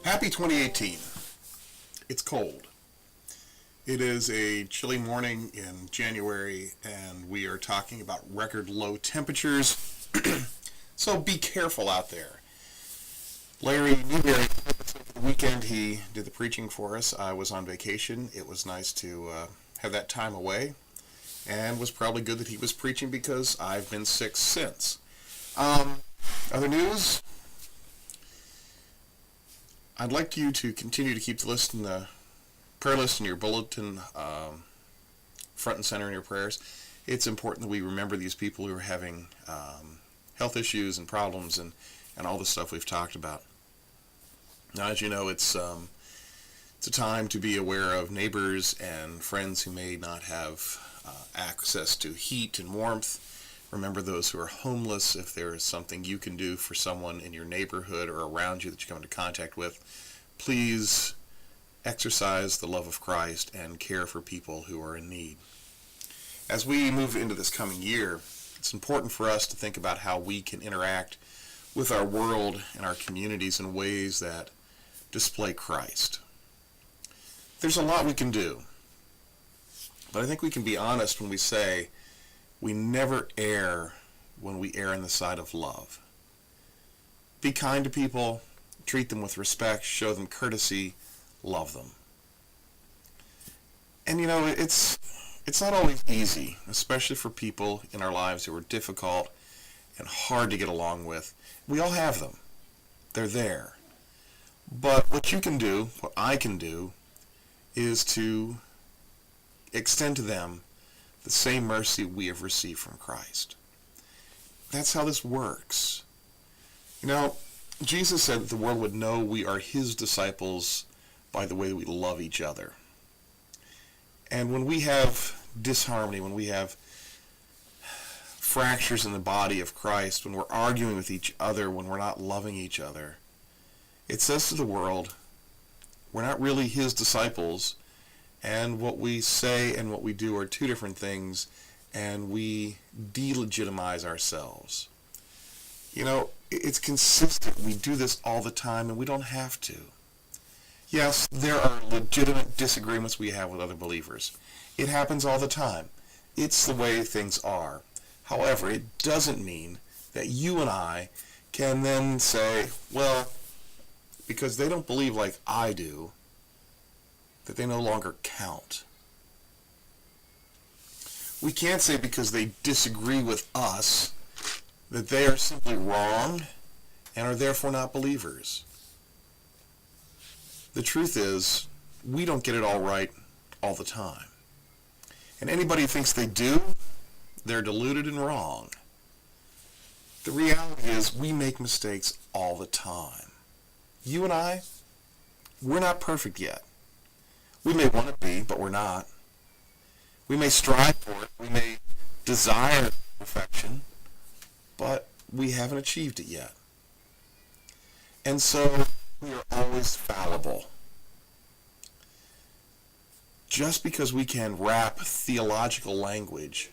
Happy 2018. It's cold. It is a chilly morning in January, and we are talking about record low temperatures. So be careful out there. Larry Newberry, over the weekend, he did the preaching for us. I was on vacation. It was nice to have that time away, and was probably good that he was preaching because I've been sick since. Other news? I'd like you to continue to keep the prayer list in your bulletin front and center in your prayers. It's important that we remember these people who are having health issues and problems and all the stuff we've talked about. Now, as you know, it's a time to be aware of neighbors and friends who may not have access to heat and warmth. Remember those who are homeless. If there is something you can do for someone in your neighborhood or around you that you come into contact with, please exercise the love of Christ and care for people who are in need. As we move into this coming year, it's important for us to think about how we can interact with our world and our communities in ways that display Christ. There's a lot we can do, but I think we can be honest when we say we never err when we err on the side of love. Be kind to people, treat them with respect, show them courtesy, love them. And you know, it's not always easy, especially for people in our lives who are difficult and hard to get along with. We all have them. They're there. But what you can do, what I can do, is to extend to them the same mercy we have received from Christ. That's how this works. You know, Jesus said that the world would know we are his disciples by the way that we love each other. And when we have disharmony, when we have fractures in the body of Christ, when we're arguing with each other, when we're not loving each other, it says to the world, we're not really his disciples, and what we say and what we do are two different things, and we delegitimize ourselves. You know, it's consistent. We do this all the time, and we don't have to. Yes, there are legitimate disagreements we have with other believers. It happens all the time. It's the way things are. However, it doesn't mean that you and I can then say, well, because they don't believe like I do, that they no longer count. We can't say because they disagree with us that they are simply wrong and are therefore not believers. The truth is, we don't get it all right all the time. And anybody who thinks they do, they're deluded and wrong. The reality is, we make mistakes all the time. You and I, we're not perfect yet. We may want to be, but we're not. We may strive for it. We may desire perfection, but we haven't achieved it yet. And so we are always fallible. Just because we can wrap theological language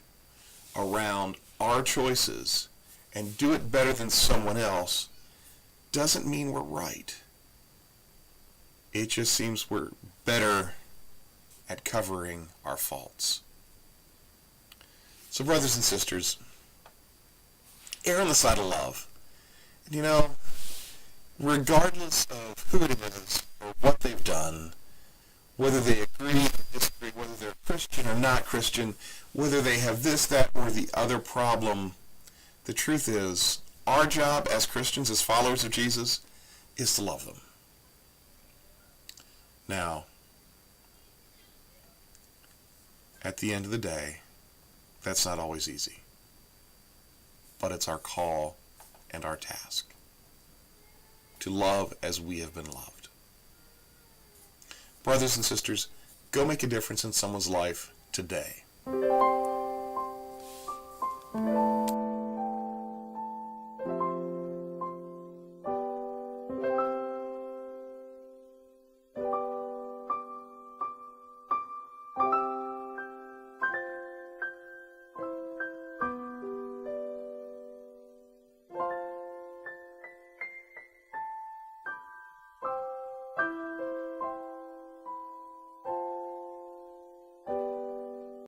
around our choices and do it better than someone else doesn't mean we're right. It just seems we're better at covering our faults. So brothers and sisters, err on the side of love. And you know, regardless of who it is or what they've done, whether they agree or disagree, whether they're Christian or not Christian, whether they have this, that, or the other problem, the truth is, our job as Christians, as followers of Jesus, is to love them. Now, at the end of the day, that's not always easy. But it's our call and our task to love as we have been loved. Brothers and sisters, go make a difference in someone's life today.